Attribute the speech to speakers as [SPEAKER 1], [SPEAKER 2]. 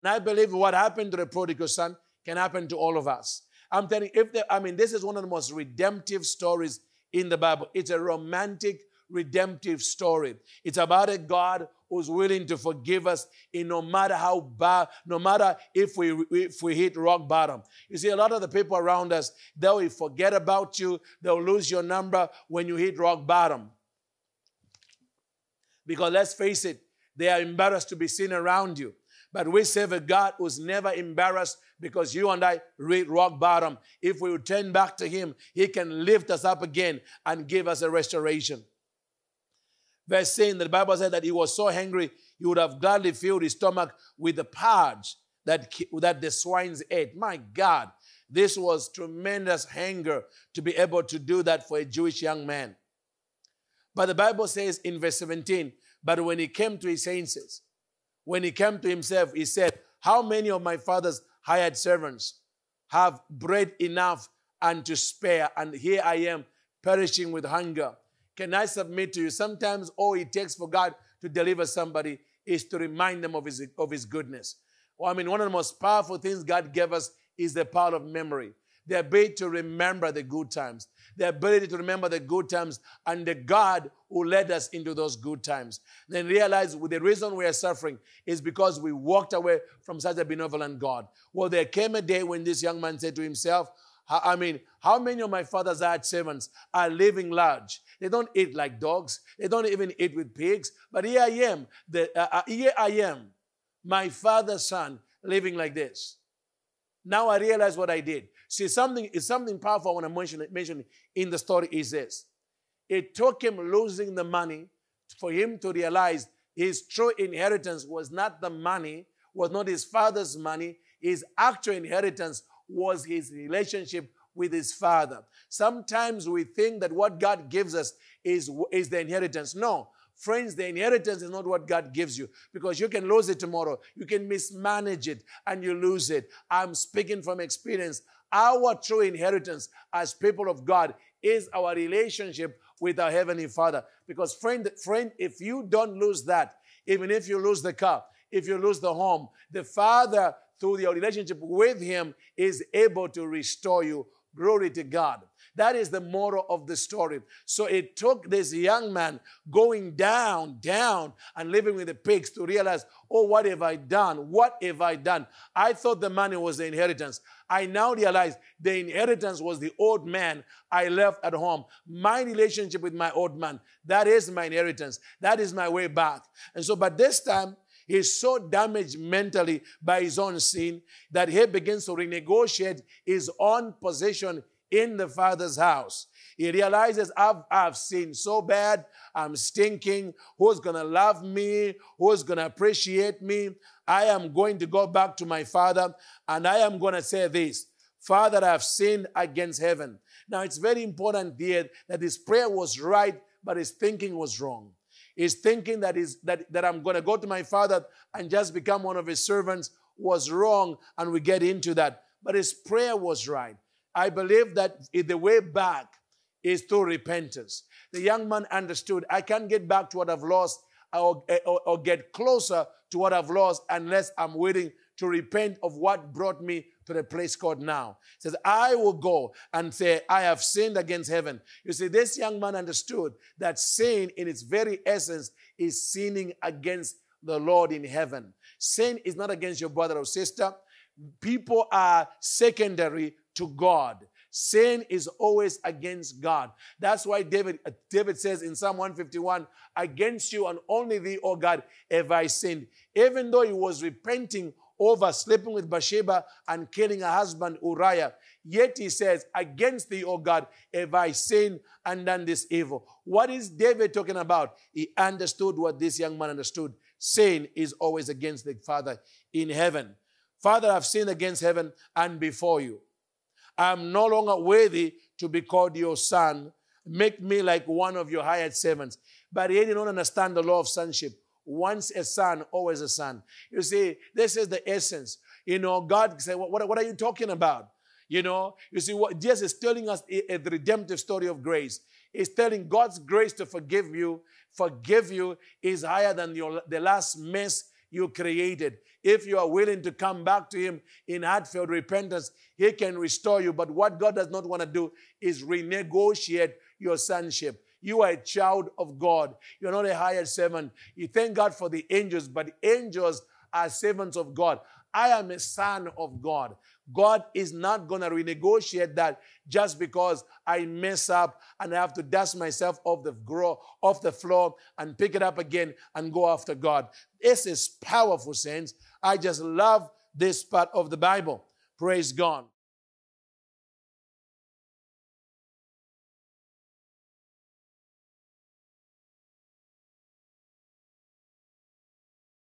[SPEAKER 1] And I believe what happened to the prodigal son can happen to all of us. I'm telling you, this is one of the most redemptive stories in the Bible. It's a romantic, redemptive story. It's about a God who's willing to forgive us in no matter how bad, no matter if we hit rock bottom. You see, a lot of the people around us, they will forget about you. They'll lose your number when you hit rock bottom. Because let's face it, they are embarrassed to be seen around you. But we serve a God who's never embarrassed because you and I hit rock bottom. If we return back to Him, He can lift us up again and give us a restoration. Verse saying that the Bible said that He was so hungry, He would have gladly filled His stomach with the parch that the swines ate. My God, this was tremendous hunger to be able to do that for a Jewish young man. But the Bible says in verse 17, but when He came to His senses, when He came to Himself, He said, how many of my father's hired servants have bread enough and to spare, and here I am perishing with hunger? Can I submit to you? Sometimes all it takes for God to deliver somebody is to remind them of His goodness. Well, one of the most powerful things God gave us is the power of memory. The ability to remember the good times. The ability to remember the good times and the God who led us into those good times. Then realize the reason we are suffering is because we walked away from such a benevolent God. Well, there came a day when this young man said to himself, how many of my father's hired servants are living large? They don't eat like dogs. They don't even eat with pigs. But here I am, my father's son, living like this. Now I realize what I did. See, something powerful I want to mention in the story is this. It took him losing the money for him to realize his true inheritance was not the money, was not his father's money. His actual inheritance was his relationship with his father. Sometimes we think that what God gives us is the inheritance. No. Friends, the inheritance is not what God gives you, because you can lose it tomorrow. You can mismanage it and you lose it. I'm speaking from experience. Our true inheritance as people of God is our relationship with our Heavenly Father. Because friend, if you don't lose that, even if you lose the car, if you lose the home, the Father, through your relationship with Him, is able to restore you. Glory to God. That is the moral of the story. So it took this young man going down, and living with the pigs to realize, oh, what have I done? What have I done? I thought the money was the inheritance. I now realize the inheritance was the old man I left at home. My relationship with my old man, that is my inheritance. That is my way back. And so, but this time, he's so damaged mentally by his own sin that he begins to renegotiate his own position in the Father's house. He realizes, I've sinned so bad, I'm stinking. Who's going to love me? Who's going to appreciate me? I am going to go back to my Father, and I am going to say this: Father, I've sinned against heaven. Now, it's very important here that his prayer was right, but his thinking was wrong. He's thinking that I'm going to go to my Father and just become one of his servants was wrong, and we get into that. But his prayer was right. I believe that the way back is through repentance. The young man understood, I can't get back to what I've lost or get closer to what I've lost unless I'm willing to repent of what brought me to the place called now. He says, I will go and say, I have sinned against heaven. You see, this young man understood that sin in its very essence is sinning against the Lord in heaven. Sin is not against your brother or sister. People are secondary to God. Sin is always against God. That's why David says in Psalm 151, against you and only thee, O God, have I sinned. Even though he was repenting over sleeping with Bathsheba and killing her husband Uriah, yet he says, against thee, O God, have I sinned and done this evil. What is David talking about? He understood what this young man understood. Sin is always against the Father in heaven. Father, I've sinned against heaven and before you. I'm no longer worthy to be called your son. Make me like one of your hired servants. But he did not understand the law of sonship. Once a son, always a son. You see, this is the essence. God said, what are you talking about? You see, what Jesus is telling us the redemptive story of grace. He's telling God's grace to forgive you is higher than the last mess you created. If you are willing to come back to him in heartfelt repentance, he can restore you. But what God does not want to do is renegotiate your sonship. You are a child of God. You're not a hired servant. You thank God for the angels, but angels are servants of God. I am a son of God. God is not going to renegotiate that just because I mess up and I have to dust myself off the floor and pick it up again and go after God. This is powerful, saints. I just love this part of the Bible. Praise God.